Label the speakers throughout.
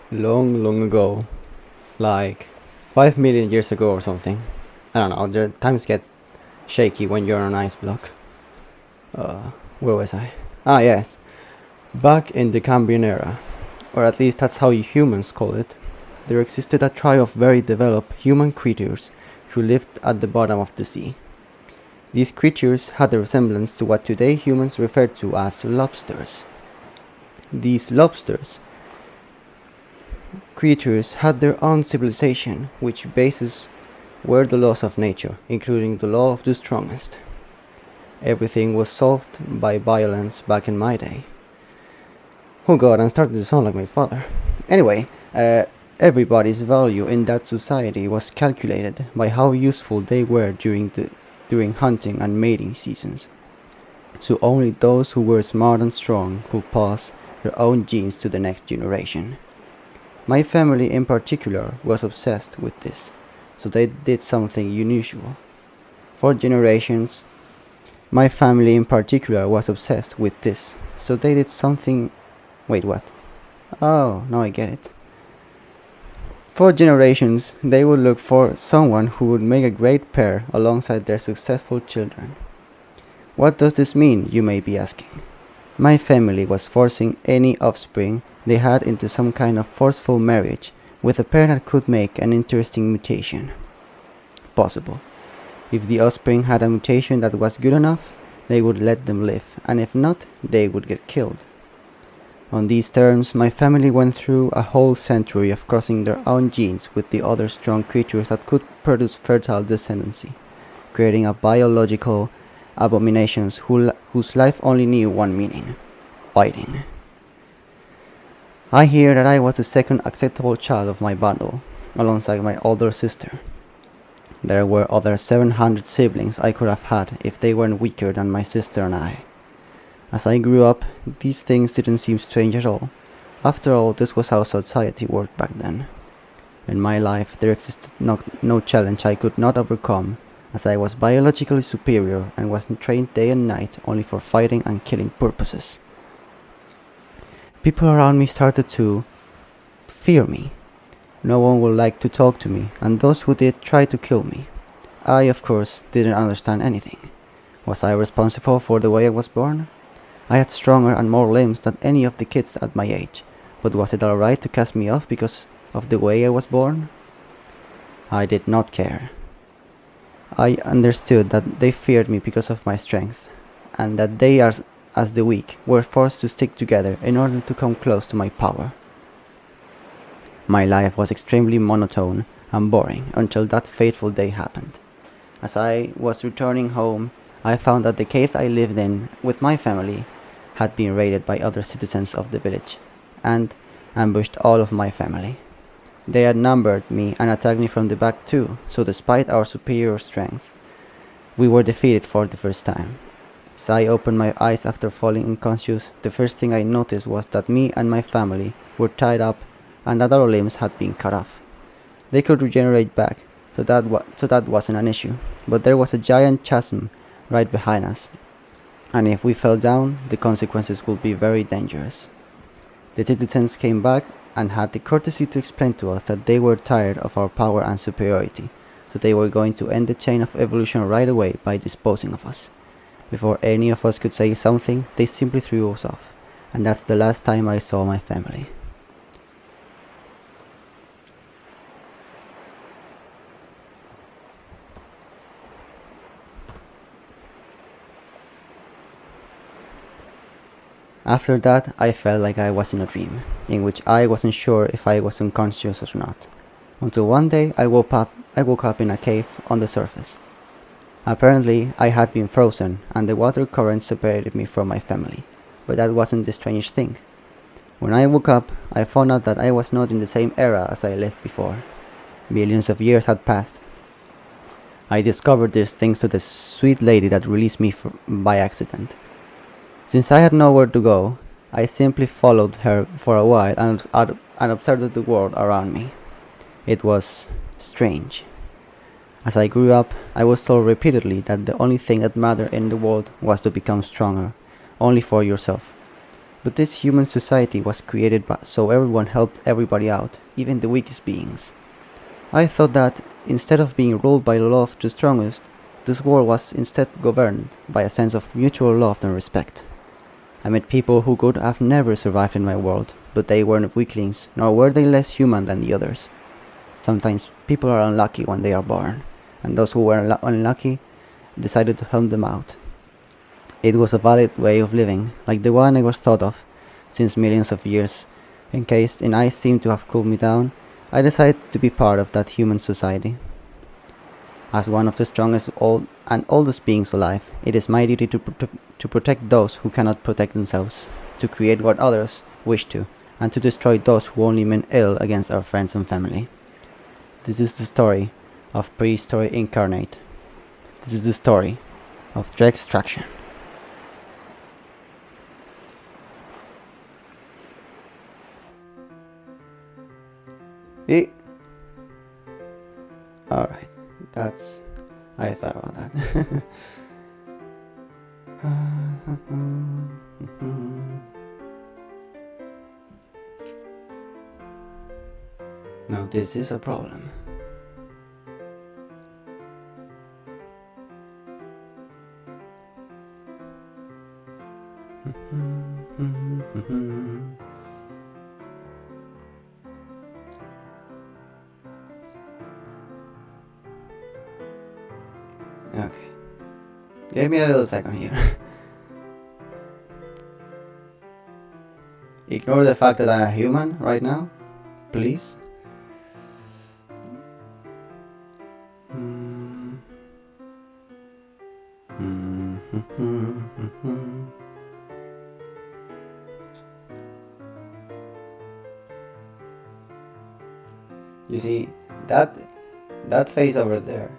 Speaker 1: Long, long ago, like 5 million years ago or something. I don't know, the times get shaky when you're on an ice block. Where was I? Ah, yes. Back in the Cambrian era, or at least that's how humans call it, there existed a tribe of very developed human creatures who lived at the bottom of the sea. These creatures had a resemblance to what today humans refer to as lobsters. These lobsters creatures had their own civilization, which bases were the laws of nature, including the law of the strongest. Everything was solved by violence back in my day. Oh god, I'm starting to sound like my father. Anyway, everybody's value in that society was calculated by how useful they were during hunting and mating seasons. So only those who were smart and strong could pass their own genes to the next generation. My family in particular was obsessed with this, so they did something unusual. For generations, my family in particular was obsessed with this, so they did something. Wait, what? Oh, now I get it. For generations, they would look for someone who would make a great pair alongside their successful children. What does this mean, you may be asking? My family was forcing any offspring they had into some kind of forceful marriage with a pair that could make an interesting mutation possible. If the offspring had a mutation that was good enough, they would let them live, and if not, they would get killed. On these terms, my family went through a whole century of crossing their own genes with the other strong creatures that could produce fertile descendancy, creating a biological abominations whose life only knew one meaning: fighting. I hear that I was the second acceptable child of my bundle, alongside my older sister. There were other 700 siblings I could have had if they weren't weaker than my sister and I. As I grew up, these things didn't seem strange at all. After all, this was how society worked back then. In my life, there existed no challenge I could not overcome, as I was biologically superior and was trained day and night only for fighting and killing purposes. People around me started to fear me. No one would like to talk to me, and those who did tried to kill me. I, of course, didn't understand anything. Was I responsible for the way I was born? I had stronger and more limbs than any of the kids at my age, but was it alright to cast me off because of the way I was born? I did not care. I understood that they feared me because of my strength, and that they, as the weak, were forced to stick together in order to come close to my power. My life was extremely monotone and boring until that fateful day happened. As I was returning home, I found that the cave I lived in with my family had been raided by other citizens of the village, and ambushed all of my family. They outnumbered me and attacked me from the back too, so despite our superior strength, we were defeated for the first time. As I opened my eyes after falling unconscious, the first thing I noticed was that me and my family were tied up and that our limbs had been cut off. They could regenerate back, so that wasn't an issue, but there was a giant chasm right behind us, and if we fell down, the consequences would be very dangerous. The citizens came back and had the courtesy to explain to us that they were tired of our power and superiority, so they were going to end the chain of evolution right away by disposing of us. Before any of us could say something, they simply threw us off, and that's the last time I saw my family. After that, I felt like I was in a dream, in which I wasn't sure if I was unconscious or not, until one day I woke up in a cave on the surface. Apparently, I had been frozen, and the water current separated me from my family, but that wasn't the strange thing. When I woke up, I found out that I was not in the same era as I lived before. Millions of years had passed. I discovered this thanks to the sweet lady that released me by accident. Since I had nowhere to go, I simply followed her for a while and observed the world around me. It was strange. As I grew up, I was told repeatedly that the only thing that mattered in the world was to become stronger, only for yourself. But this human society was created so everyone helped everybody out, even the weakest beings. I thought that, instead of being ruled by the law of the strongest, this world was instead governed by a sense of mutual love and respect. I met people who could have never survived in my world, but they weren't weaklings, nor were they less human than the others. Sometimes people are unlucky when they are born, and those who were unlucky decided to help them out. It was a valid way of living, like the one I was thought of since millions of years. In case an ice seemed to have cooled me down, I decided to be part of that human society. As one of the strongest and oldest beings alive, it is my duty to protect those who cannot protect themselves, to create what others wish to, and to destroy those who only mean ill against our friends and family. This is the story of prehistory incarnate. This is the story of Drex traction. Alright, I thought about that. Now this is a problem. Okay. Give me a little second here. Ignore the fact that I'm a human right now, please. You see, that face over there,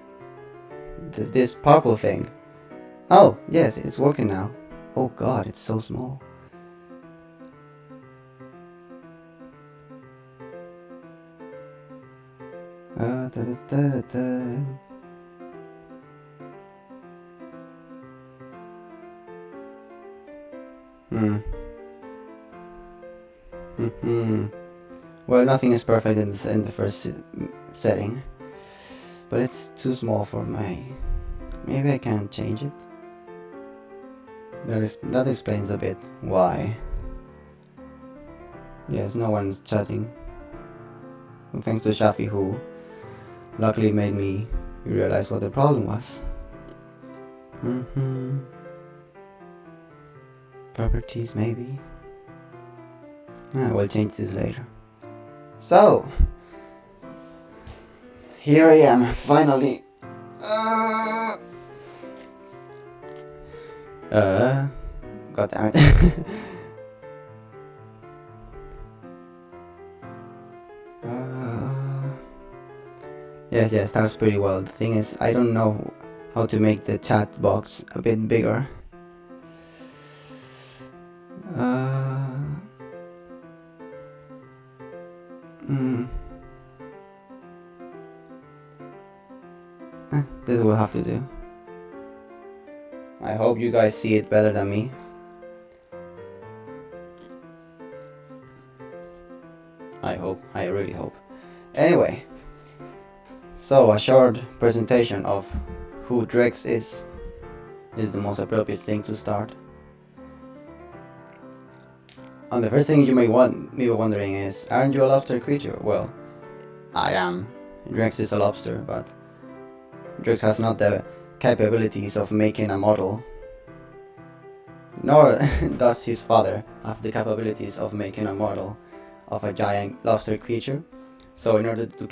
Speaker 1: this purple thing. Oh, yes, it's working now. Oh god, it's so small. Well, nothing is perfect in the first setting, but it's too small for my. Maybe I can change it. That explains a bit why. Yes, no one's chatting. And thanks to Shafi, who luckily made me realize what the problem was. Properties, maybe. We'll change this later. So, here I am, finally. God damn it. Yes, that was pretty well. The thing is, I don't know how to make the chat box a bit bigger. This will have to do. I hope you guys see it better than me. I really hope. Anyway, so a short presentation of who Drex is the most appropriate thing to start. And the first thing you may be wondering is, aren't you a lobster creature? Well, I am. Drex is a lobster, but Drex has not the capabilities of making a model, nor does his father have the capabilities of making a model of a giant lobster creature. So in order to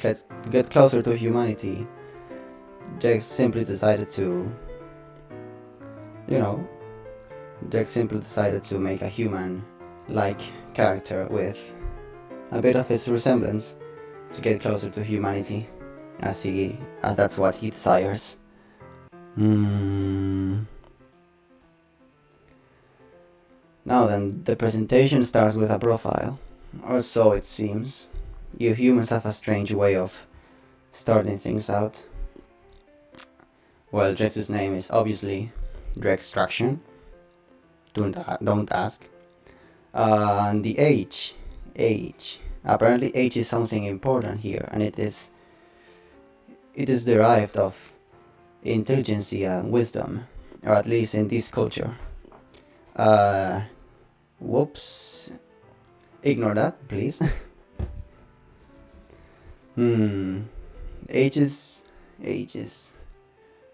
Speaker 1: get closer to humanity, Drex simply decided to, make a human-like character with a bit of his resemblance to get closer to humanity, as that's what he desires. Now then, the presentation starts with a profile, or so it seems. You humans have a strange way of starting things out. Well, Drex's name is obviously Drex Traction. Don't ask. And the age. Apparently, age is something important here, and it is derived of intelligence and wisdom, or at least in this culture. Uh, Whoops. Ignore that, please. Hmm. Ages. Ages.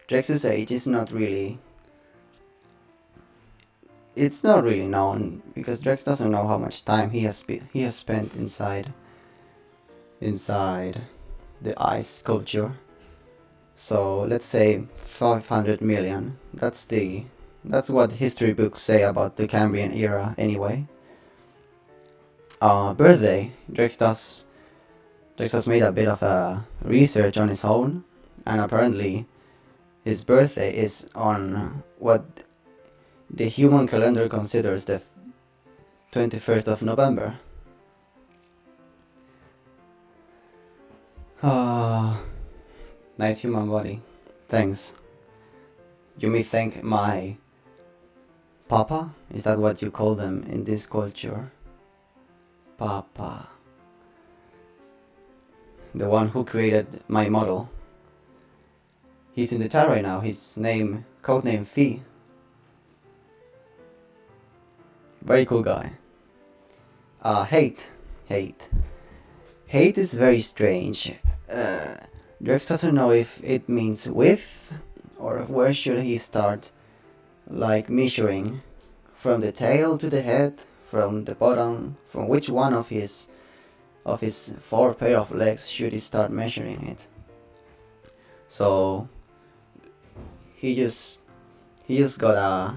Speaker 1: Drex's age is not really. It's not really known because Drex doesn't know how much time he has spent inside the ice sculpture. So let's say 500 million. That's what history books say about the Cambrian era anyway. Birthday. Drex has made a bit of a research on his own, and apparently his birthday is on what the human calendar considers the 21st of November. Nice human body. Thanks. You may thank my papa? Is that what you call them in this culture? Papa. The one who created my model. He's in the chat right now. His name, codename Fee. Very cool guy. Hate. Hate is very strange. Drex doesn't know if it means with, or where should he start, like measuring from the tail to the head, from the bottom, from which one of his 4 pair of legs should he start measuring it. So he just got a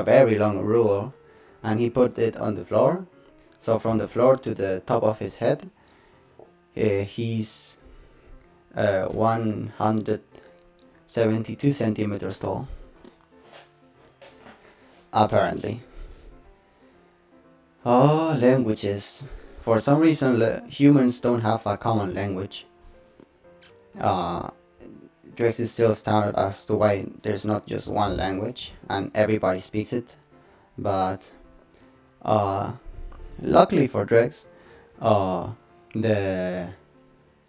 Speaker 1: very long ruler, and he put it on the floor. So from the floor to the top of his head, he's 172 centimeters tall. Apparently. Oh, languages. For some reason, humans don't have a common language. Drex is still astounded as to why there's not just one language and everybody speaks it. But luckily for Drex,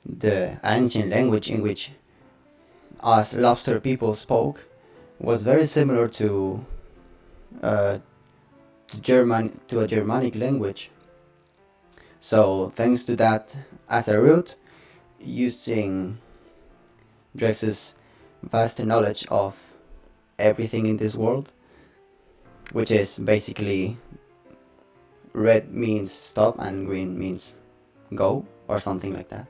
Speaker 1: the ancient language in which us Lobster people spoke was very similar to a Germanic language. So thanks to that as a root, using Drex's vast knowledge of everything in this world, which is basically red means stop and green means go, or something like that.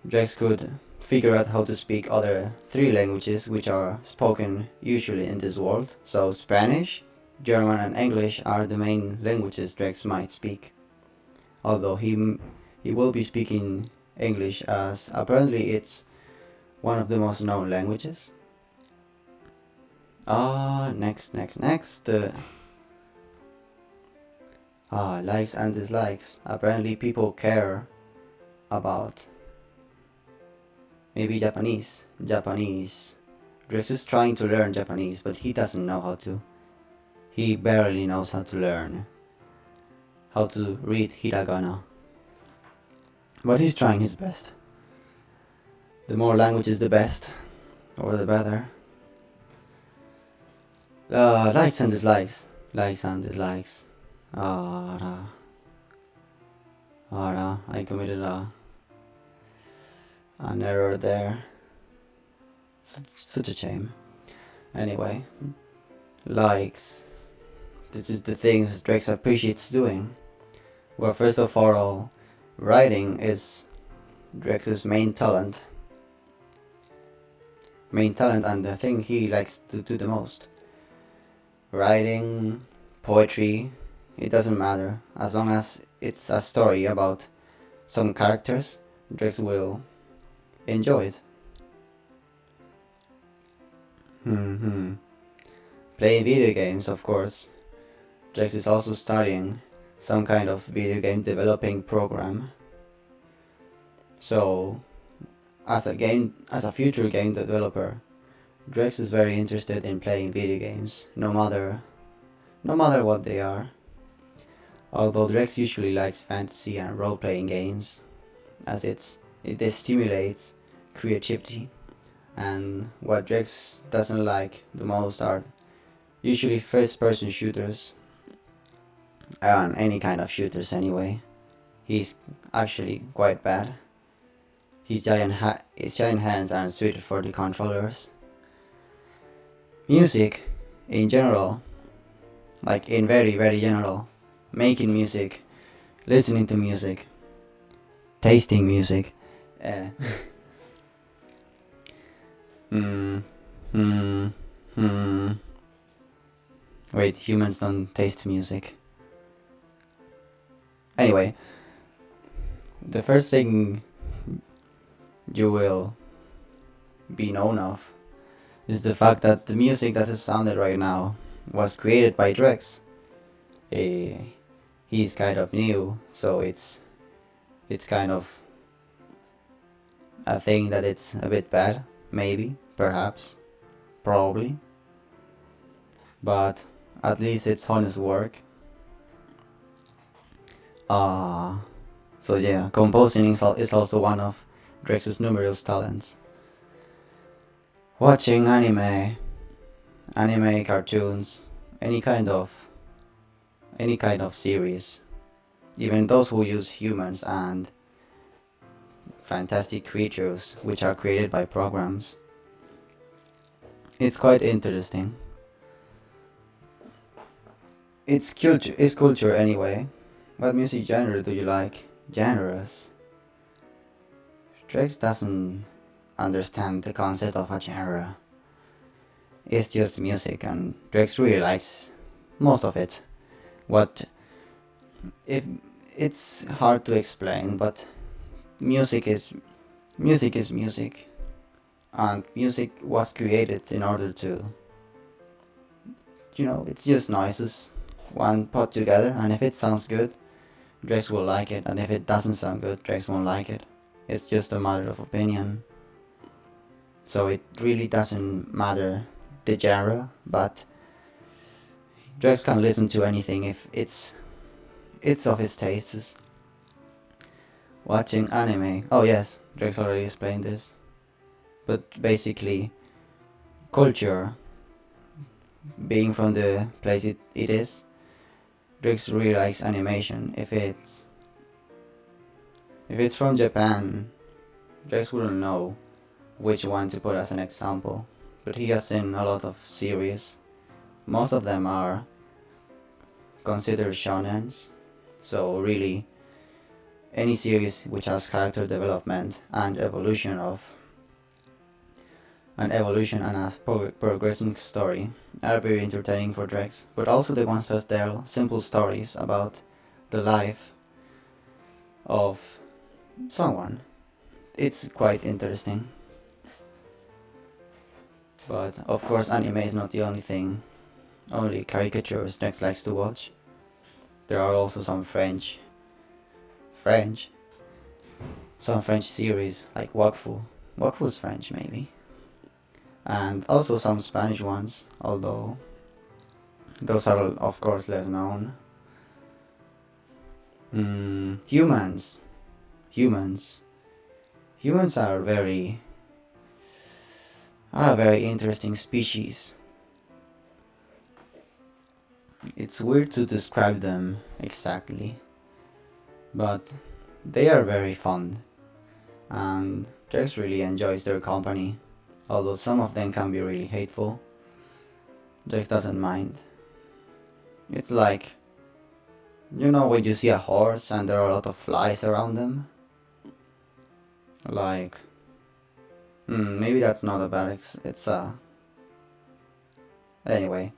Speaker 1: Drex could figure out how to speak other 3 languages which are spoken usually in this world. So Spanish, German and English are the main languages Drex might speak. Although he will be speaking English, as apparently it's one of the most known languages. Next. Likes and dislikes. Apparently people care about maybe Japanese. Drex is trying to learn Japanese, but he doesn't know how to. He barely knows how to learn how to read hiragana. But he's trying his best. The more languages the best, or the better. Likes and dislikes. I committed an error there. Such a shame. Anyway, likes. This is the things Drex appreciates doing. Well, first of all, writing is Drex's main talent and the thing he likes to do the most. Writing, poetry, it doesn't matter. As long as it's a story about some characters, Drex will enjoy it. Playing video games, of course. Drex is also studying some kind of video game developing program. So, as a future game developer, Drex is very interested in playing video games, no matter what they are. Although Drex usually likes fantasy and role-playing games, as it stimulates creativity, and what Drex doesn't like the most are usually first-person shooters, and any kind of shooters anyway. He's actually quite bad. His giant hands aren't suited for the controllers. Music, in general, like in very very general, making music, listening to music, tasting music. Uh, mm, mm, mm. Wait, humans don't taste music. Anyway, the first thing you will be known of is the fact that the music that is sounded right now was created by Drex. He's kind of new, so it's kind of a thing that it's a bit bad, maybe, perhaps, probably, but at least it's honest work. So yeah, composing is also one of Drex's numerous talents. Watching anime, cartoons, any kind of series, even those who use humans and fantastic creatures which are created by programs. It's quite interesting. It's culture anyway. What music genre do you like? Genres. Drex doesn't understand the concept of a genre. It's just music, and Drex really likes most of it. It's hard to explain, but music is music, and music was created in order to, it's just noises, one put together, and if it sounds good, Drex will like it, and if it doesn't sound good, Drex won't like it. It's just a matter of opinion. So it really doesn't matter the genre, but Drex can listen to anything if it's of his tastes. Watching anime. Oh yes, Drex already explained this. But basically, culture, being from the place it is, Drex really likes animation. If it's from Japan, Drex wouldn't know which one to put as an example, but he has seen a lot of series. Most of them are considered shonens, so really any series which has character development and evolution and a progressing story are very entertaining for Drex, but also the ones that tell simple stories about the life of someone. It's quite interesting. But of course anime is not the only caricatures Drex likes to watch. There are also some French series like Wakfu. Wakfu's French maybe. And also some Spanish ones, although those are of course less known. Humans are a very interesting species. It's weird to describe them exactly, but they are very fun, and Drex really enjoys their company, although some of them can be really hateful. Drex doesn't mind. It's like, when you see a horse and there are a lot of flies around them? Like, maybe that's not a bad anyway.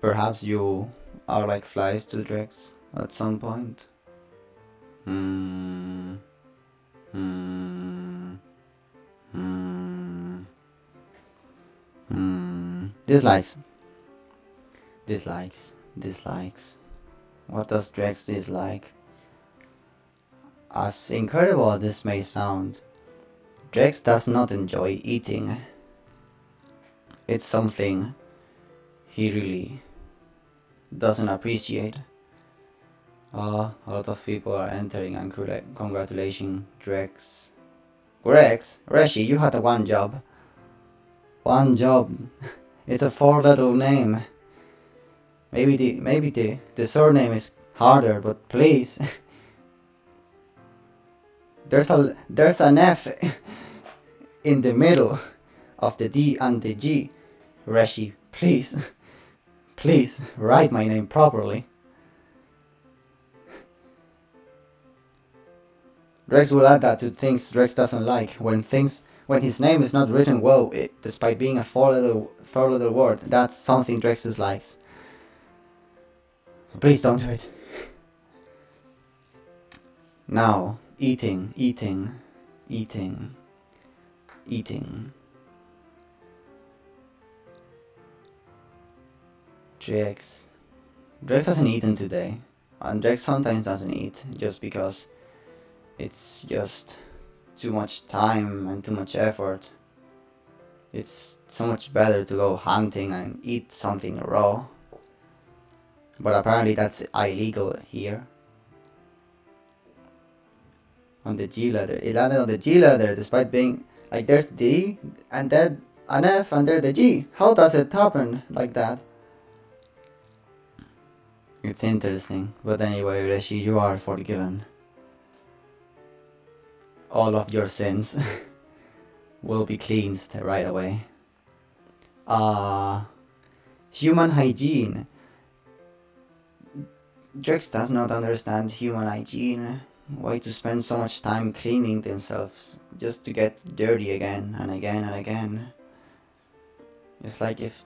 Speaker 1: Perhaps you are like flies to Drex at some point. Dislikes. What does Drex dislike? As incredible as this may sound, Drex does not enjoy eating. It's something he really doesn't appreciate. A lot of people are entering and congratulating Drex. Drex, Reshi, you had one job. One job. It's a 4-letter name. Maybe the surname is harder, but please. There's an F in the middle of the D and the G. Reshi, please. Please write my name properly. Drex will add that to things Drex doesn't like. When his name is not written well, despite being a 4-letter word, that's something Drex dislikes. So please don't do it. Now, eating. Drex hasn't eaten today, and Drex sometimes doesn't eat just because it's just too much time and too much effort. It's so much better to go hunting and eat something raw. But apparently that's illegal here. On the G letter. It landed on the G letter despite being like there's D and then an F and there's the G. How does it happen like that? It's interesting. But anyway, Reshi, you are forgiven. All of your sins will be cleansed right away. Human hygiene. Drex does not understand human hygiene. Why to spend so much time cleaning themselves just to get dirty again and again and again? It's like if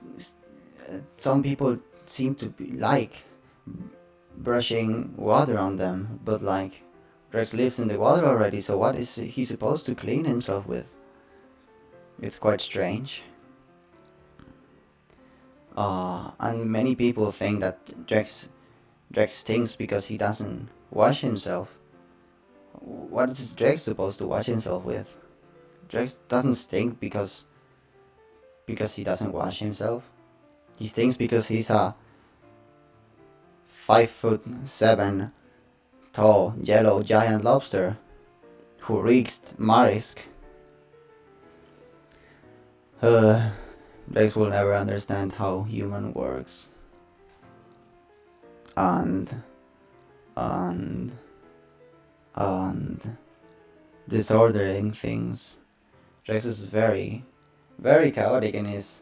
Speaker 1: some people seem to like brushing water on them, but like Drex lives in the water already, so what is he supposed to clean himself with? It's quite strange. And many people think that Drex stinks because he doesn't wash himself. What is Drex supposed to wash himself with? Drex doesn't stink because he doesn't wash himself. He stinks because he's a 5'7" tall yellow giant lobster who reeks marisk. Drex will never understand how human works. And disordering things. Drex is very, very chaotic in his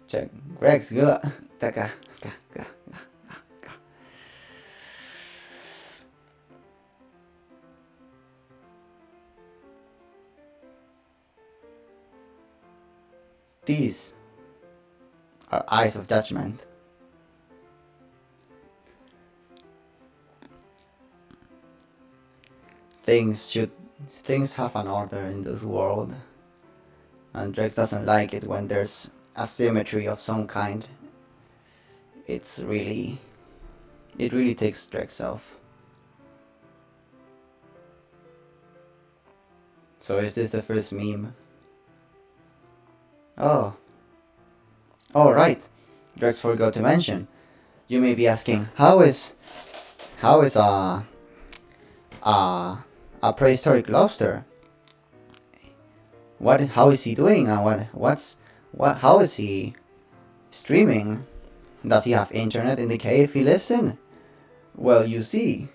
Speaker 1: check. Drex, these are eyes of judgment. Things have an order in this world, and Drex doesn't like it when there's asymmetry of some kind. It really takes Drex off. So is this the first meme? Oh, right. Drex forgot to mention. You may be asking, how is a prehistoric lobster? How is he doing, and how is he streaming? Does he have internet in the cave he lives in? Well, you see,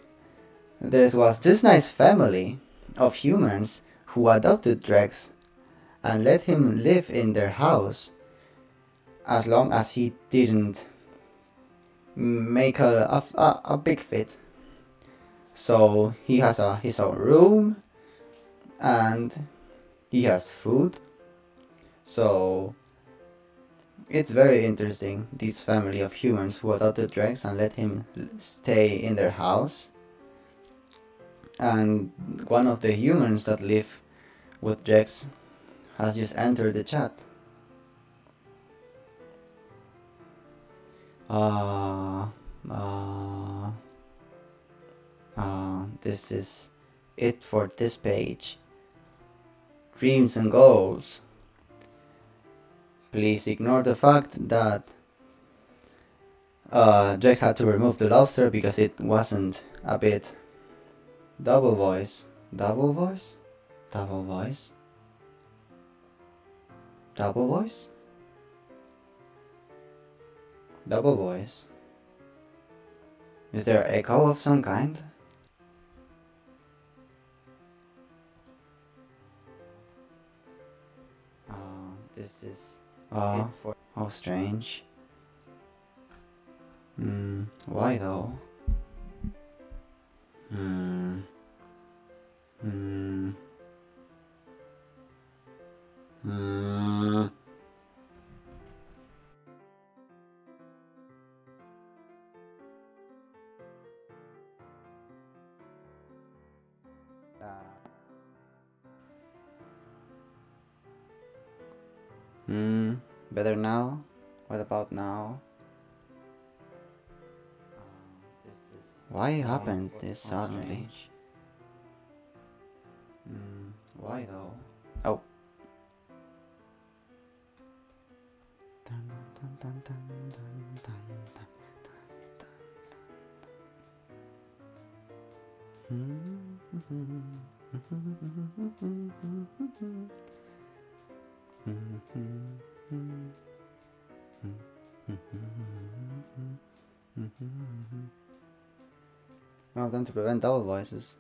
Speaker 1: there was this nice family of humans who adopted Drex and let him live in their house as long as he didn't make a big fit. So he has his own room and he has food. So it's very interesting, this family of humans who adopted Drex and let him stay in their house. And one of the humans that live with Drex has just entered the chat. This is it for this page. Dreams and goals. Please ignore the fact that Drex had to remove the lobster because it wasn't a bit double voice. Double voice? Double voice? Double voice? Double voice. Is there echo of some kind? Oh, this is it for how strange. Why though? Better now? What about now? Why happened this suddenly? Why though? Oh. Well done to prevent double voices.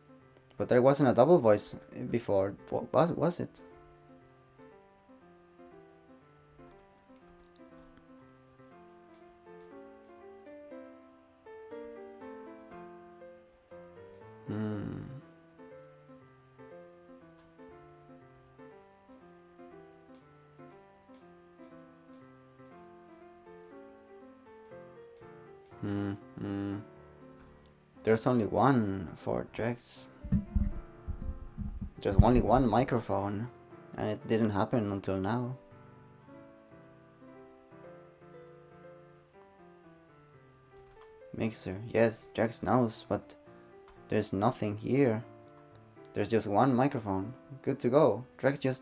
Speaker 1: But there wasn't a double voice before, was it? There's only one for Drex. There's only one microphone, and it didn't happen until now. Mixer, yes, Drex knows, but there's nothing here. There's just one microphone. Good to go. Drex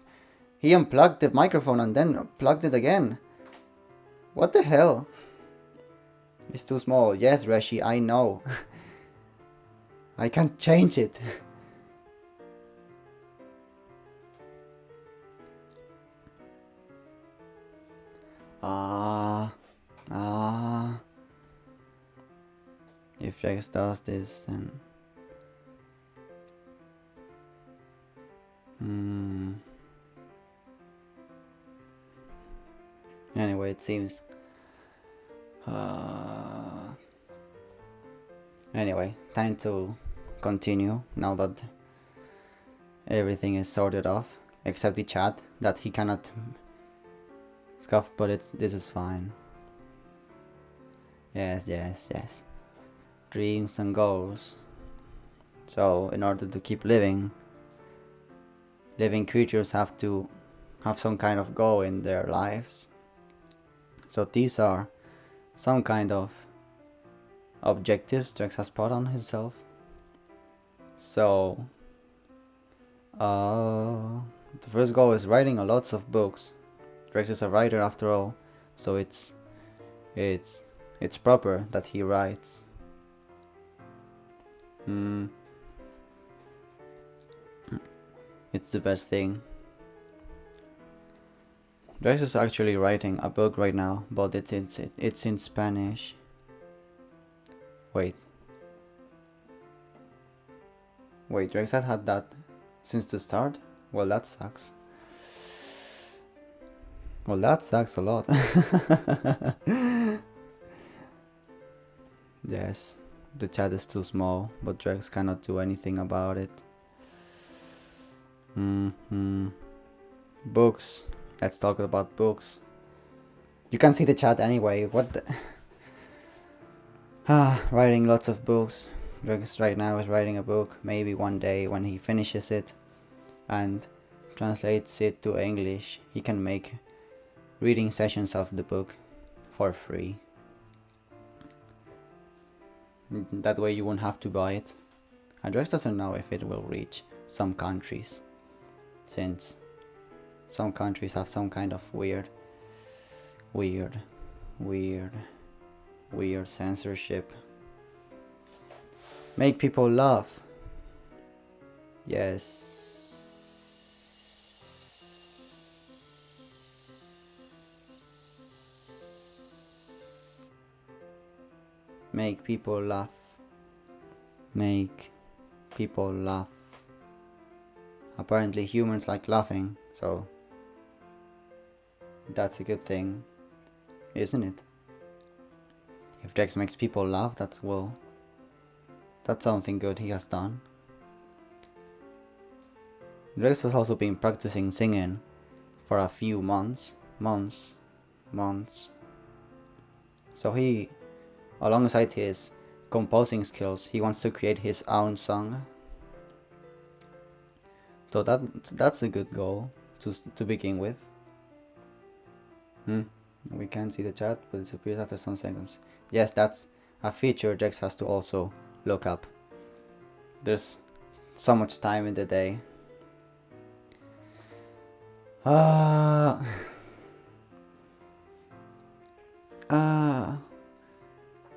Speaker 1: he unplugged the microphone and then plugged it again. What the hell? It's too small. Yes, Reshi, I know. I can't change it. If Drex does this, then anyway, it seems anyway, time to continue now that everything is sorted off, except the chat that he cannot scuff, but this is fine. Yes. Dreams and goals. So in order to keep living creatures have to have some kind of goal in their lives. So these are some kind of objectives Drex has put on himself. So the first goal is writing lots of books. Drex is a writer after all, so it's proper that he writes. It's the best thing. Drex is actually writing a book right now, but it's in Spanish. Wait, Drex had that since the start? Well, that sucks. Well, that sucks a lot. Yes, the chat is too small, but Drex cannot do anything about it. Books. Let's talk about books. You can see the chat anyway. What the... writing lots of books. Drex right now is writing a book. Maybe one day when he finishes it and translates it to English, he can make reading sessions of the book for free. That way you won't have to buy it. And Drex doesn't know if it will reach some countries, since some countries have some kind of weird weird censorship. Make people laugh. Yes. Make people laugh. Make people laugh. Apparently humans like laughing, so that's a good thing, isn't it? If Drex makes people laugh, that's something good he has done. Drex has also been practicing singing for a few months. So he, alongside his composing skills, he wants to create his own song. So that's a good goal to begin with. We can't see the chat, but it appears after some seconds. Yes, that's a feature Drex has to also look up. There's so much time in the day.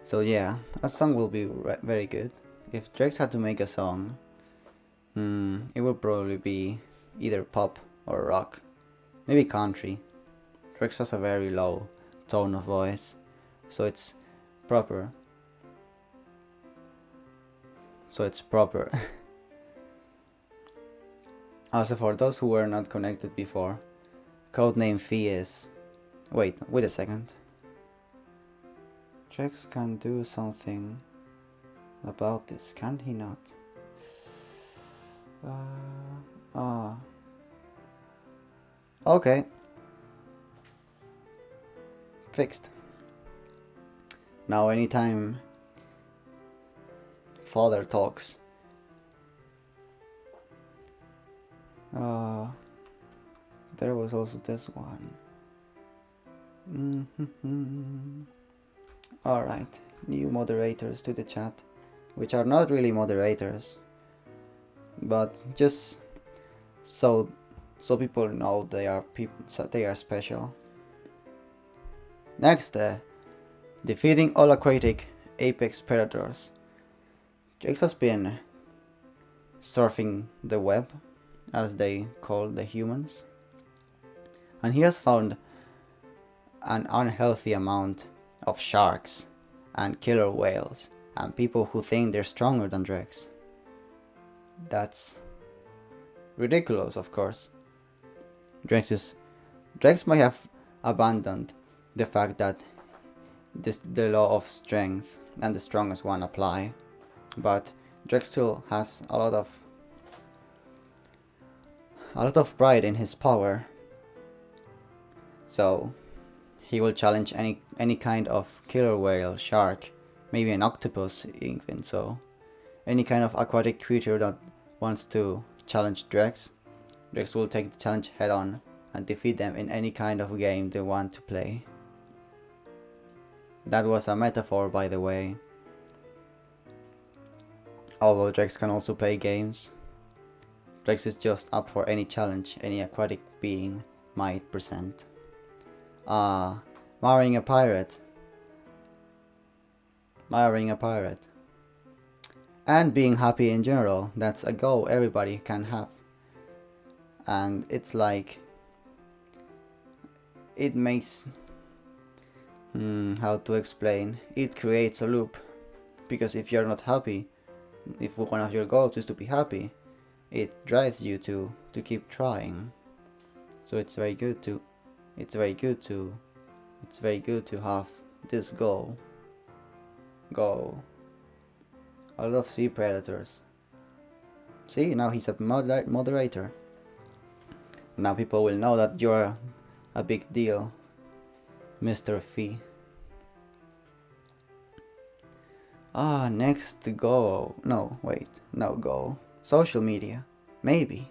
Speaker 1: So yeah, a song will be very good. If Drex had to make a song, it would probably be either pop or rock, maybe country. Drex has a very low tone of voice, so it's proper. Also, for those who were not connected before, codename Fee is... Wait a second. Drex can do something about this, can he not? Okay. Fixed. Now anytime father talks, there was also this one. Alright, new moderators to the chat, which are not really moderators, but just so people know they are special. Next, defeating all aquatic apex predators. Drex has been surfing the web, as they call the humans, and he has found an unhealthy amount of sharks and killer whales and people who think they're stronger than Drex. That's ridiculous, of course. Drex might have abandoned the fact that the law of strength and the strongest one apply, but Drex still has a lot of pride in his power, so he will challenge any kind of killer whale, shark, maybe an octopus even, so any kind of aquatic creature that wants to challenge Drex will take the challenge head on and defeat them in any kind of game they want to play. That was a metaphor, by the way. Although Drex can also play games, Drex is just up for any challenge any aquatic being might present. Marrying a pirate. And being happy in general, that's a goal everybody can have. And it's like, it makes, how to explain, it creates a loop. Because if you're not happy, if one of your goals is to be happy, it drives you to keep trying. So it's very good to have this goal. I love sea predators. See, now he's a moderator. Now people will know that you're a big deal, Mr. Fee. Next go. No, go. Social media. Maybe.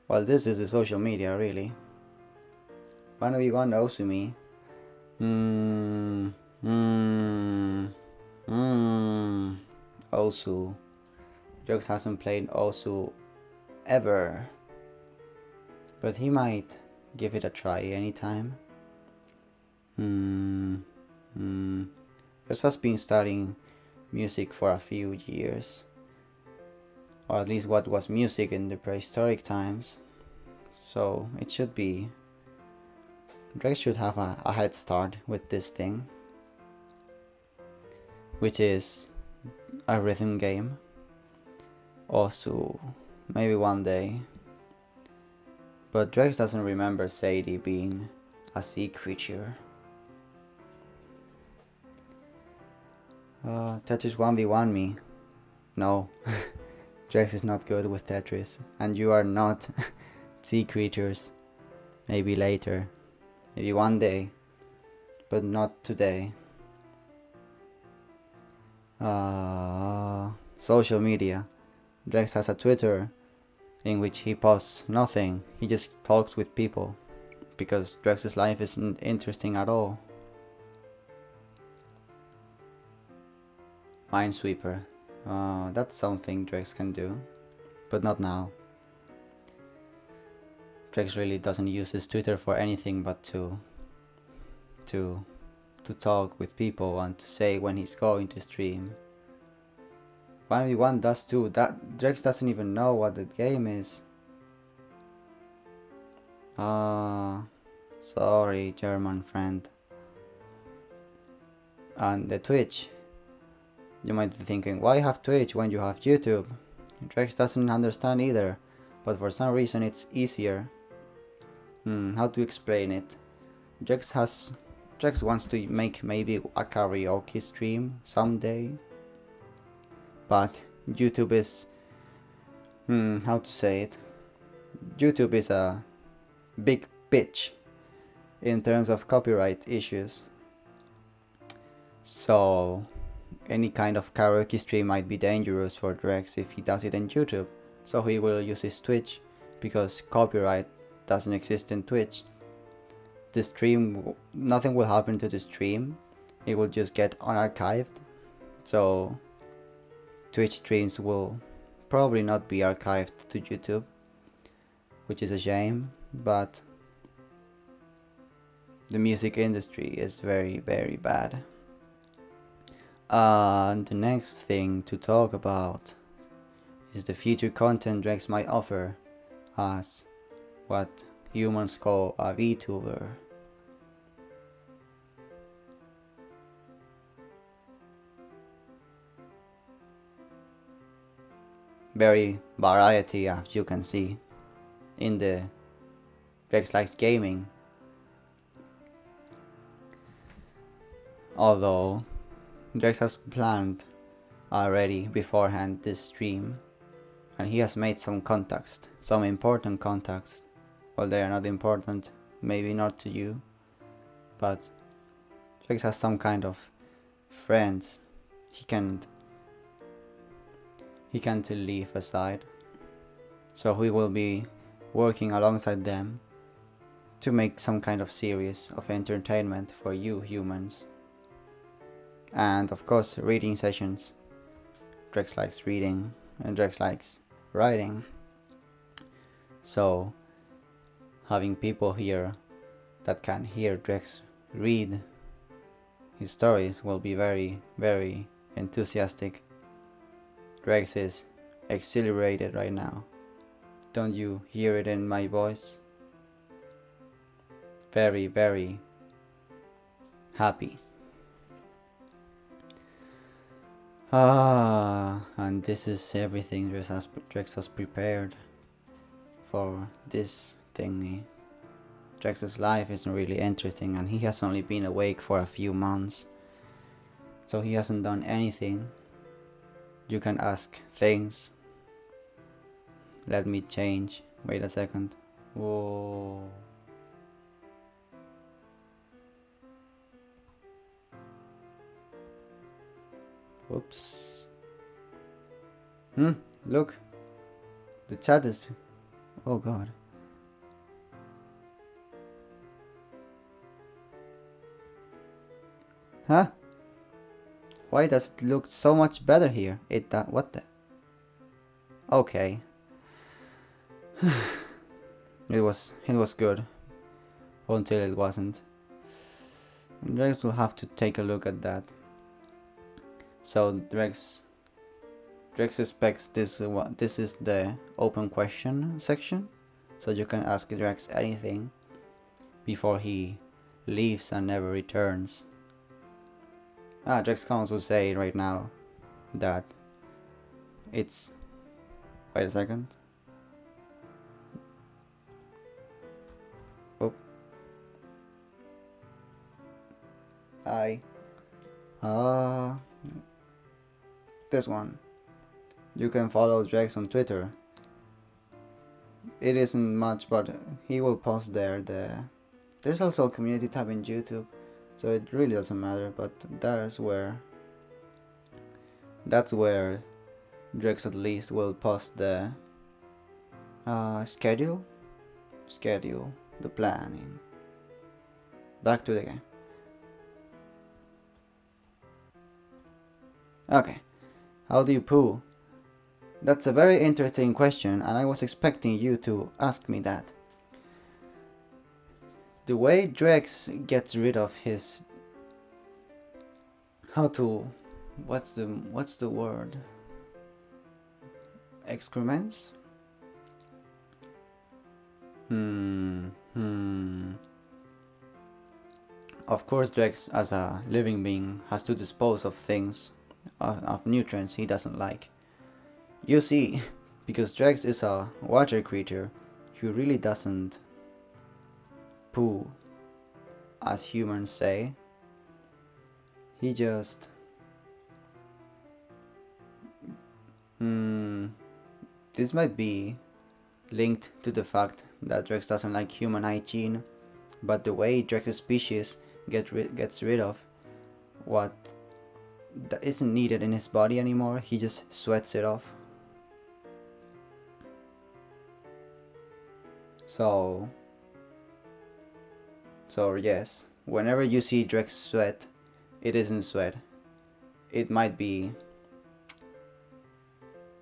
Speaker 1: Well, this is the social media, really. One of you knows me. Osu. Drex hasn't played Osu ever, but he might give it a try anytime. Drex has been studying music for a few years, or at least what was music in the prehistoric times. So it should be, Drex should have a head start with this thing, which is a rhythm game. Also, maybe one day. But Drex doesn't remember Sadie being a sea creature. Tetris 1v1 me. No, Drex is not good with Tetris, and you are not. Sea creatures. Maybe later. Maybe one day. But not today. Social media. Drex has a Twitter in which he posts nothing. He just talks with people. Because Drex's life isn't interesting at all. Minesweeper. That's something Drex can do. But not now. Drex really doesn't use his Twitter for anything but to talk with people and to say when he's going to stream. 1v1 does too. That Drex doesn't even know what the game is. Sorry, German friend. And the Twitch. You might be thinking, why have Twitch when you have YouTube? Drex doesn't understand either, but for some reason it's easier. How to explain it? Drex wants to make maybe a karaoke stream someday. But YouTube is... how to say it? YouTube is a big bitch in terms of copyright issues. So any kind of karaoke stream might be dangerous for Drex if he does it on YouTube. So he will use his Twitch because copyright doesn't exist in Twitch. The stream, nothing will happen to the stream. It will just get unarchived. So Twitch streams will probably not be archived to YouTube, which is a shame, but the music industry is very, very bad. And the next thing to talk about is the future content Drex might offer as what humans call a VTuber. Very variety, as you can see in the Drex likes gaming. Although Drex has planned already beforehand this stream, and he has made some contacts, some important contacts. Well, they are not important, maybe not to you, but Drex has some kind of friends he can't leave aside. So he will be working alongside them to make some kind of series of entertainment for you humans. And of course, reading sessions. Drex likes reading and Drex likes writing. So having people here that can hear Drex read his stories will be very, very enthusiastic. Drex is exhilarated right now. Don't you hear it in my voice? Very, very happy. And this is everything Drex has prepared for this thingy. Drex's life isn't really interesting, and he has only been awake for a few months, so he hasn't done anything. You can ask things. Let me change. Wait a second. Whoa. Whoops. Look. The chat is... Oh god. Huh? Why does it look so much better here? What the? Okay. It was good. Until it wasn't. Drex will have to take a look at that. So Drex expects this is the open question section, so you can ask Drex anything before he leaves and never returns. Drex can also say right now that it's... Wait a second. Oh. This one. You can follow Drex on Twitter. It isn't much, but he will post there. There's also a community tab in YouTube, so it really doesn't matter, but that's where Drex at least will post the schedule, the planning. Back to the game. Okay, how do you poo? That's a very interesting question, and I was expecting you to ask me that. The way Drex gets rid of his... What's the word? Excrements? Of course, Drex, as a living being, has to dispose of things, of nutrients he doesn't like. You see, because Drex is a water creature, he really doesn't poo, as humans say. He just... This might be linked to the fact that Drex doesn't like human hygiene, but the way Drex's species gets rid of what that isn't needed in his body anymore, he just sweats it off. So yes, whenever you see Drex sweat, it isn't sweat. It might be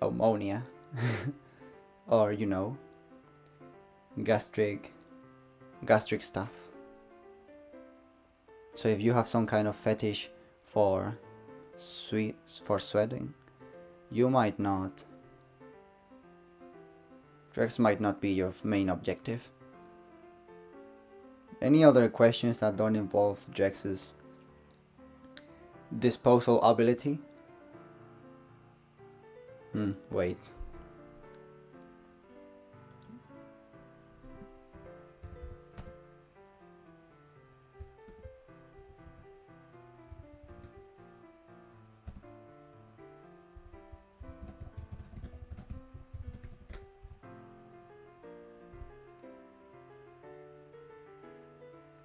Speaker 1: ammonia or, you know, gastric stuff. So if you have some kind of fetish for sweating, you might not... Drex might not be your main objective. Any other questions that don't involve Drex's disposal ability? Wait.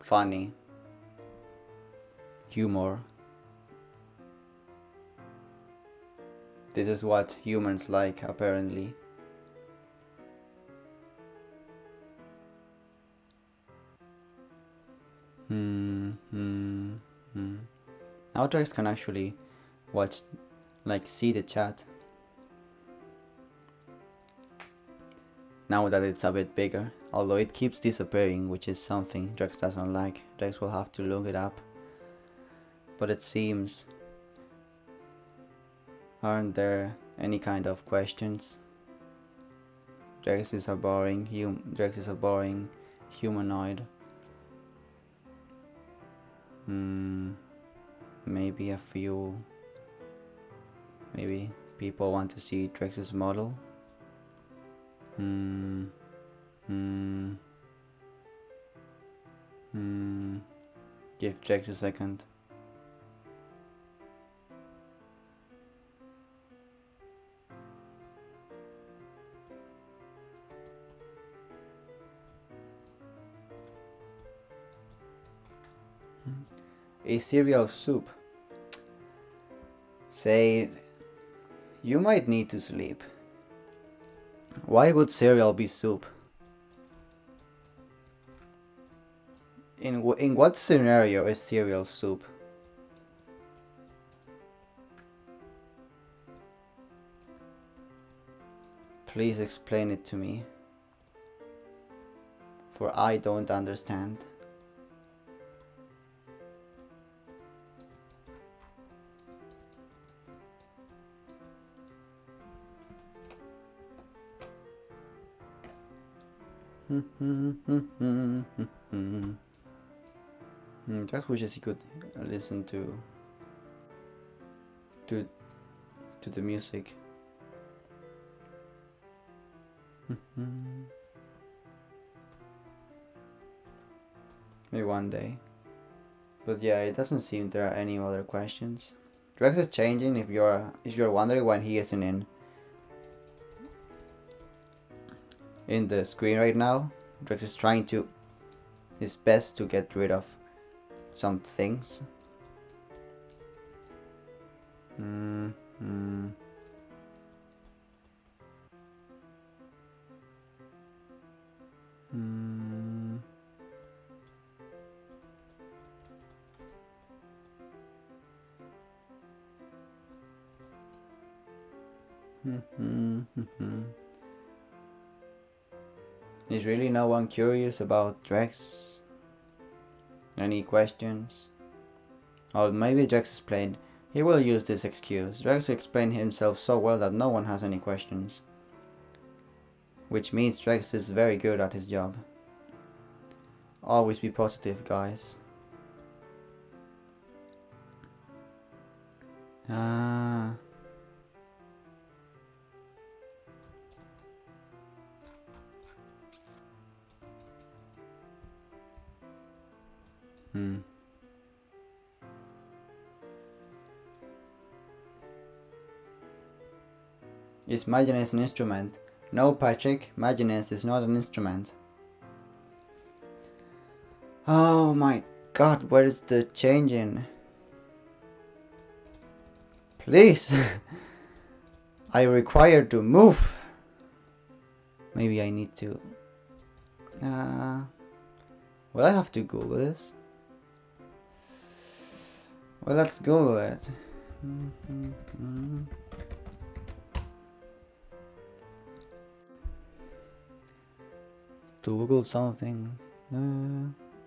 Speaker 1: Funny. Humor. This is what humans like, apparently. Now Drex can actually watch, like, see the chat. Now that it's a bit bigger, although it keeps disappearing, which is something Drex doesn't like. Drex will have to look it up. But it seems... Aren't there any kind of questions? Drex is a boring humanoid. Maybe a few... Maybe people want to see Drex's model. Give Drex a second. A cereal soup. Say, you might need to sleep. Why would cereal be soup? In what scenario is cereal soup? Please explain it to me, for I don't understand. Just wishes he could listen to the music. Maybe one day. But yeah, it doesn't seem there are any other questions. Drex is changing if you're wondering when he isn't in the screen right now. Drex is trying his best to get rid of some things. Is really no one curious about Drex? Any questions? Or maybe Drex explained. He will use this excuse. Drex explained himself so well that no one has any questions. Which means Drex is very good at his job. Always be positive, guys. Is Maginus an instrument? No, Patrick, Maginus is not an instrument. Oh my god, where is the changing? Please! I require to move! Maybe I need to... Will I have to Google this? Well, let's Google it. To Google something.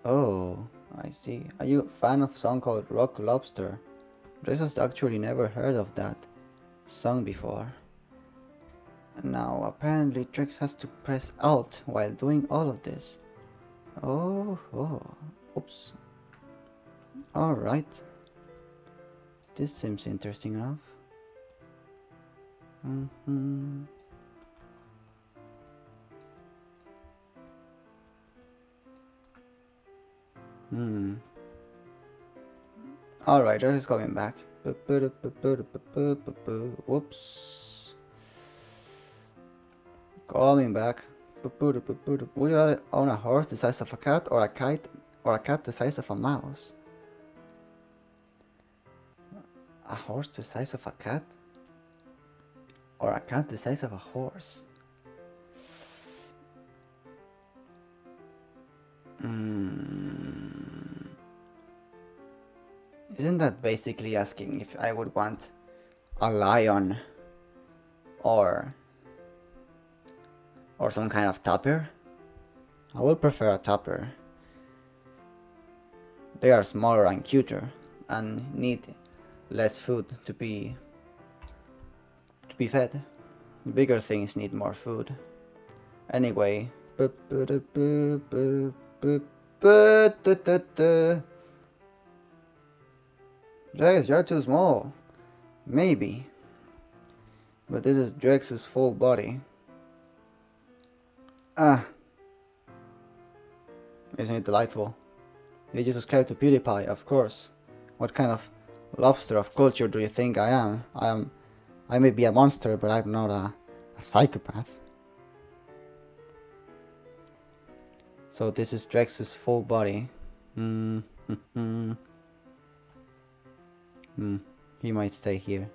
Speaker 1: Oh, I see. Are you a fan of a song called Rock Lobster? Drex has actually never heard of that song before. Now, apparently Drex has to press Alt while doing all of this. Oh, oops. Alright. This seems interesting enough. Alright, Drex is coming back. Whoops. Coming back. Would you rather own a horse the size of a cat or a cat the size of a mouse? A horse the size of a cat? Or a cat the size of a horse? Isn't that basically asking if I would want a lion or some kind of tapir? I would prefer a tapir. They are smaller and cuter and need less food to be fed. Bigger things need more food. Anyway, Drex, you're too small. Maybe. But this is Drex's full body. Isn't it delightful? Did you subscribe to PewDiePie? Of course. What kind of lobster of culture do you think I am? I may be a monster, but I'm not a psychopath. So this is Drex's full body. He might stay here.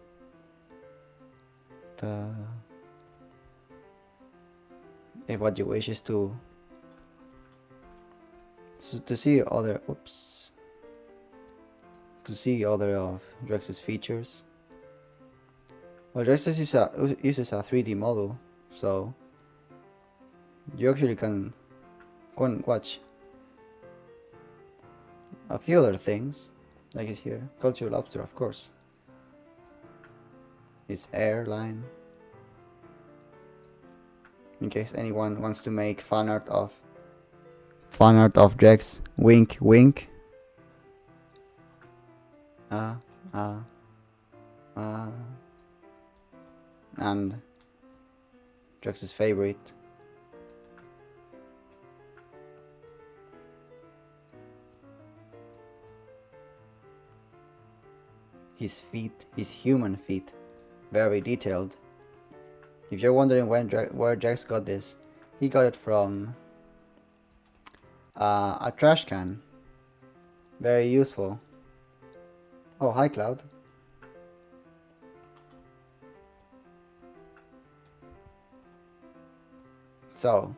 Speaker 1: If what you wish is to see other of Drex's features. Well, Drex uses a 3D model, so you actually can watch a few other things, like it's here. Culture Lobster, of course. His hairline. in case anyone wants to make fan art of Drex. Wink, wink. Uh, uh, and Drex's favorite. His feet, his human feet, very detailed. If you're wondering where Drex got this, he got it from a trash can. Very useful. Oh, hi Cloud. So,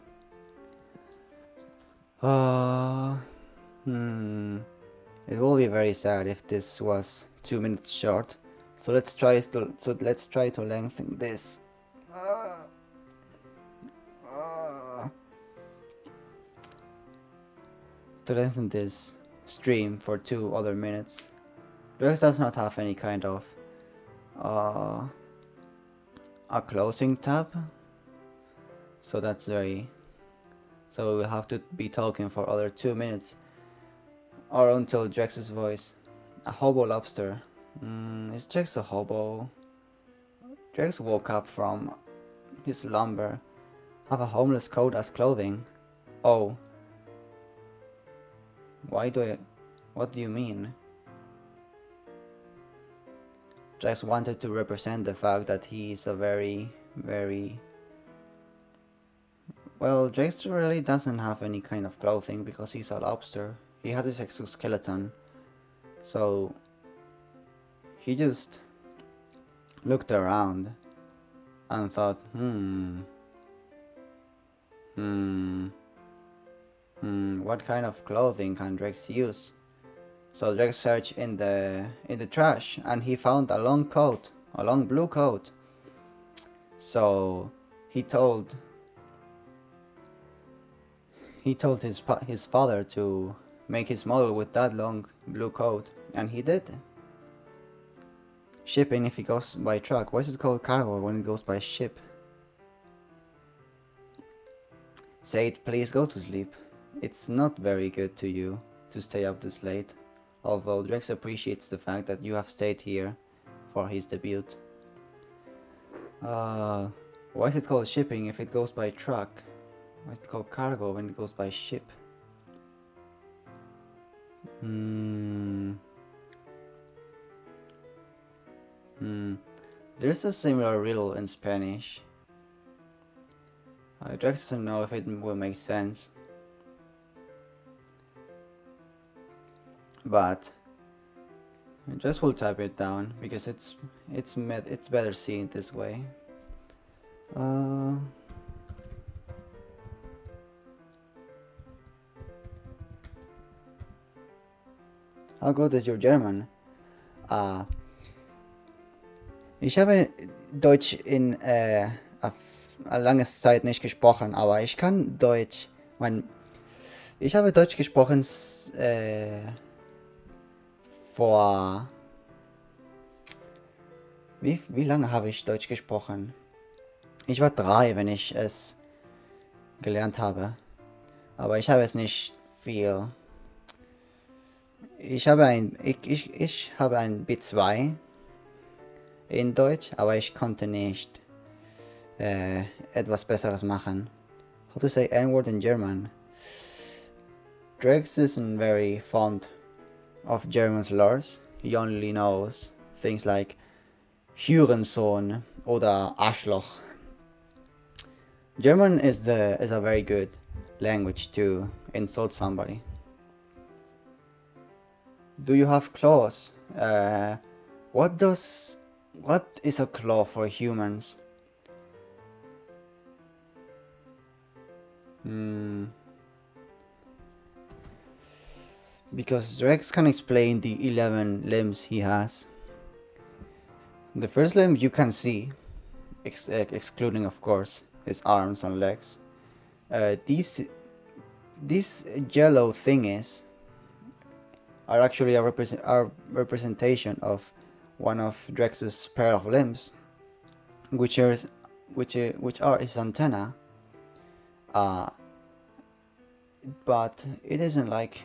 Speaker 1: it will be very sad if this was 2 minutes short. So let's try to lengthen this. To lengthen this stream for 2 other minutes. Drex does not have any kind of a closing tab, so that's very. So we'll have to be talking for other 2 minutes, or until Drex's voice. A hobo lobster. Is Drex a hobo? Drex woke up from his slumber. Have a homeless coat as clothing. Oh. What do you mean? Drex wanted to represent the fact that he is a very... Well, Drex really doesn't have any kind of clothing because he's a lobster. He has his exoskeleton. So he just looked around and thought, what kind of clothing can Drex use? So Drex searched in the trash and he found a long coat, a long blue coat. So he told his father to make his model with that long blue coat, and he did. Shipping if it goes by truck. Why is it called cargo when it goes by ship? Say it, please go to sleep. It's not very good to you to stay up this late, although Drex appreciates the fact that you have stayed here for his debut. Why is it called shipping if it goes by truck? Why is it called cargo when it goes by ship? There's a similar riddle in Spanish. Drex doesn't know if it will make sense, but I just will type it down because it's better seen this way. How good is your German? Ich habe Deutsch in a langes Zeit nicht gesprochen, aber ich kann Deutsch. Ich habe Deutsch gesprochen vor... Wie lange habe ich Deutsch gesprochen? Ich war 3, wenn ich es gelernt habe. Aber ich habe es nicht viel. Ich habe ein B2 in Deutsch, aber ich konnte nicht etwas Besseres machen. How to say N-word in German? Drex isn't very fond of German slurs. He only knows things like Hurensohn oder Arschloch. German is a very good language to insult somebody. Do you have claws? What is a claw for humans? Because Drex can explain the 11 limbs he has. The first limb you can see, excluding of course his arms and legs. These yellow thingies are actually a representation of one of Drex's pair of limbs, which are his antenna.
Speaker 2: Uh, but it isn't like,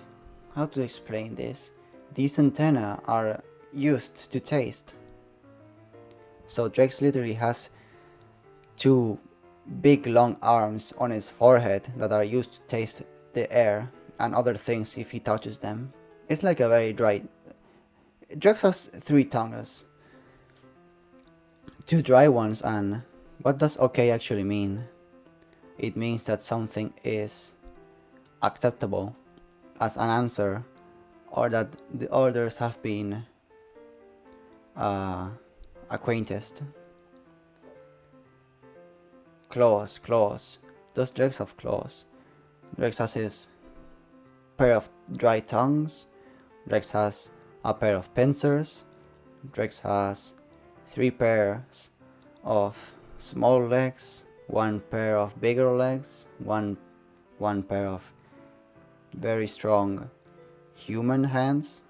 Speaker 2: how to explain this? These antennae are used to taste. So Drex literally has two big long arms on his forehead that are used to taste the air and other things if he touches them. It's like a very dry... Drex has 3 tongues. 2 dry ones, and what does okay actually mean? It means that something is acceptable as an answer, or that the others have been acquainted. Claws. Does Drex have claws? Drex has his pair of dry tongues. Drex has a pair of pincers. Drex has 3 pairs of small legs, 1 pair of bigger legs, one pair of very strong human hands.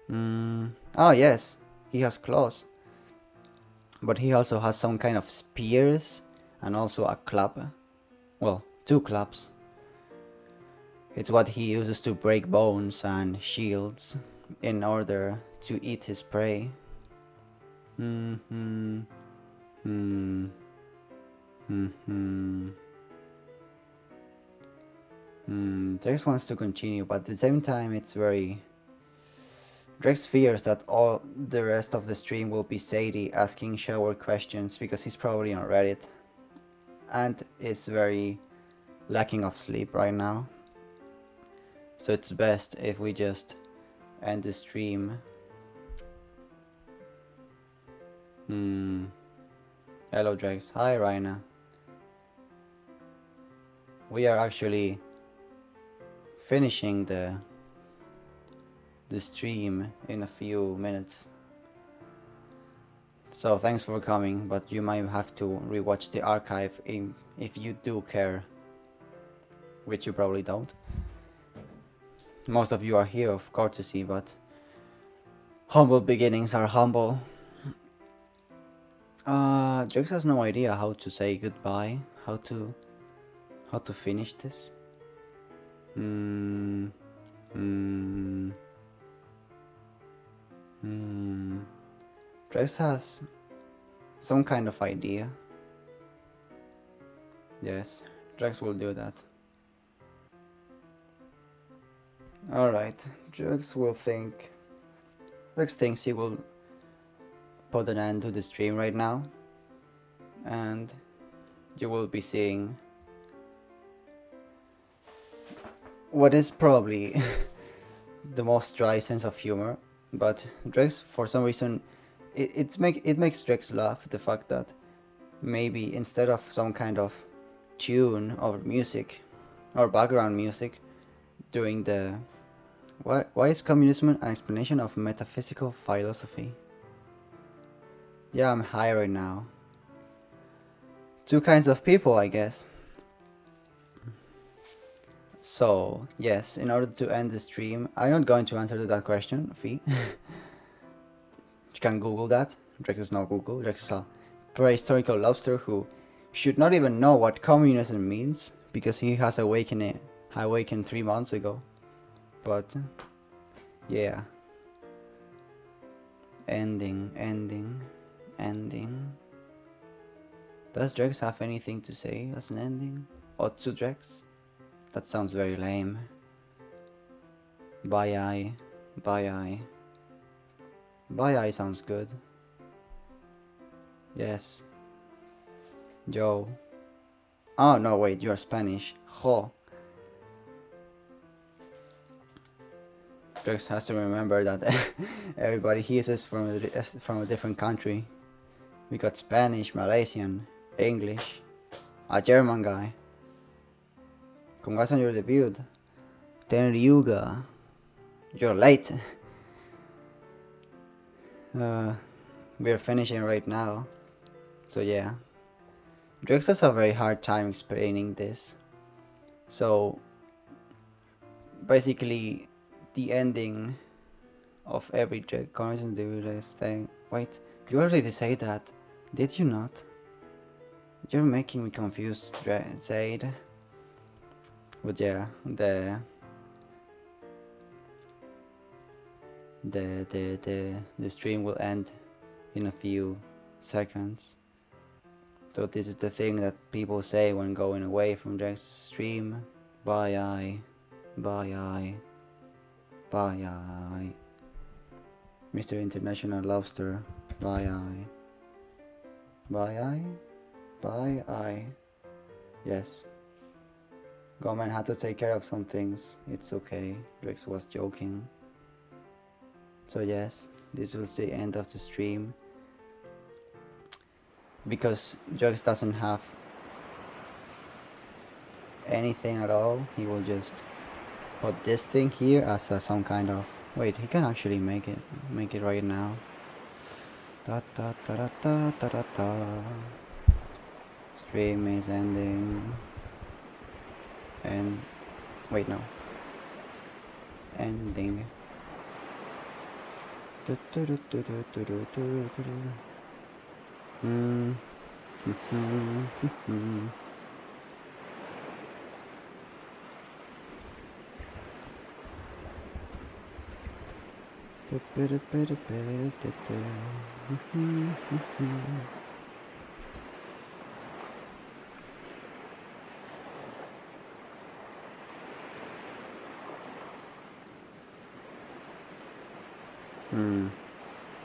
Speaker 2: Oh yes, he has claws. But he also has some kind of spears and also a club. Well, 2 clubs. It's what he uses to break bones and shields in order to eat his prey. Drex wants to continue, but at the same time it's very... Drex fears that all the rest of the stream will be Sadie asking shower questions because he's probably on Reddit and is very lacking of sleep right now. So it's best if we just end the stream. Hello Drex. Hi Raina. We are actually finishing the stream in a few minutes. So thanks for coming, but you might have to rewatch the archive if you do care, which you probably don't. Most of you are here of courtesy, but humble beginnings are humble. Drex has no idea how to say goodbye, how to finish this. Drex has some kind of idea. Yes, Drex will do that. Alright, Drex thinks he will put an end to the stream right now, and you will be seeing what is probably the most dry sense of humor, but Drex, for some reason, it makes Drex laugh, the fact that maybe instead of some kind of tune or music or background music during the... Why is communism an explanation of metaphysical philosophy? Yeah, I'm high right now. 2 kinds of people, I guess. So, yes, in order to end the stream, I'm not going to answer that question, Fee. You can Google that. Drex is not Google. Drex is a prehistorical lobster who should not even know what communism means, because he has awakened 3 months ago. But, yeah. Ending. Does Drex have anything to say as an ending? Or to Drex? That sounds very lame. Bye-eye. Bye-eye sounds good. Yes. Yo. Oh, no, wait, you're Spanish. Jo. Drex has to remember that everybody here is from a different country. We got Spanish, Malaysian, English, a German guy. Congrats on your debut. Tenryuga. You're late. We're finishing right now. So yeah. Drex has a very hard time explaining this. So basically the ending of every conversation thing. Wait, you already say that, did you not? You're making me confused, Zaid. But yeah, the stream will end in a few seconds. So this is the thing that people say when going away from Drex's stream. Bye. Mr. International Lobster. Bye. Yes. Goman had to take care of some things. It's okay. Drex was joking. So yes, this was the end of the stream. Because Drex doesn't have anything at all, he will just put this thing here as some kind of... Wait, he can actually make it right now. Stream is ending. And wait, no. Ending.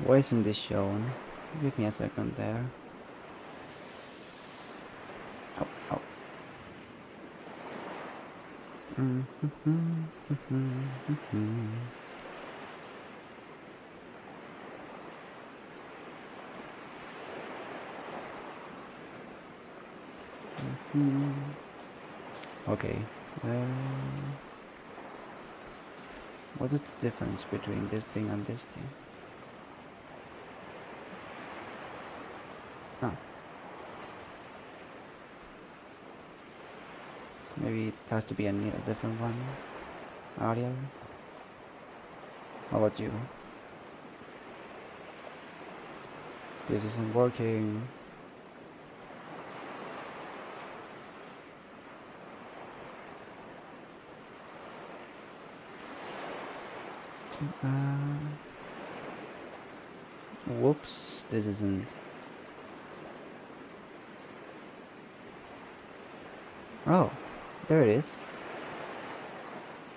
Speaker 2: Why isn't this shown? Give me a second there. Oh. Okay. What is the difference between this thing and this thing? Oh. Maybe it has to be a different one. Ariel? How about you? This isn't working. Whoops, this isn't. Oh, there it is.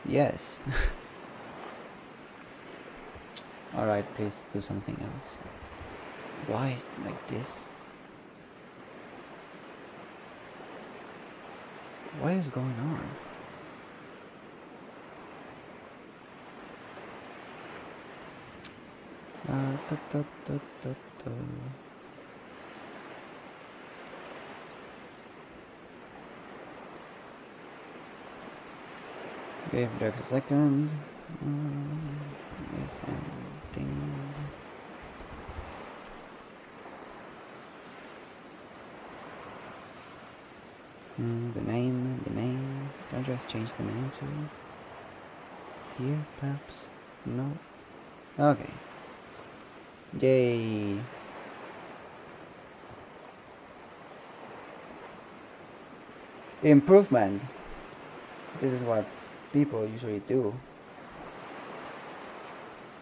Speaker 2: Yes. Alright, please do something else. Why is it like this? What is going on? Give Drex a second. Yes, anything. The name. Can I just change the name to here, perhaps? No. Okay. Yay. Improvement. This is what people usually do.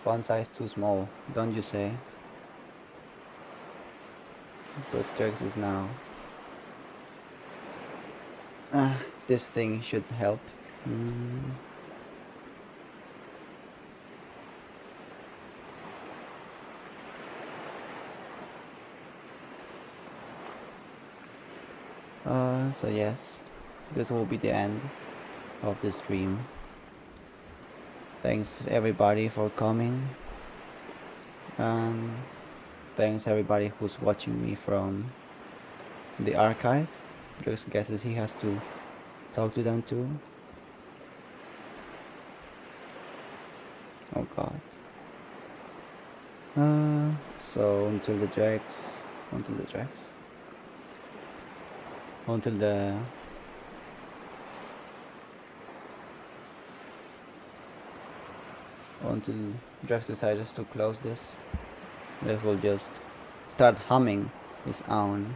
Speaker 2: Font size too small, don't you say? But Drex is now. This thing should help. So yes, this will be the end of the stream. Thanks everybody for coming, and thanks everybody who's watching me from the archive. Just guesses he has to talk to them too. Oh god. So until the Drex decides to close this, Drex will just start humming his own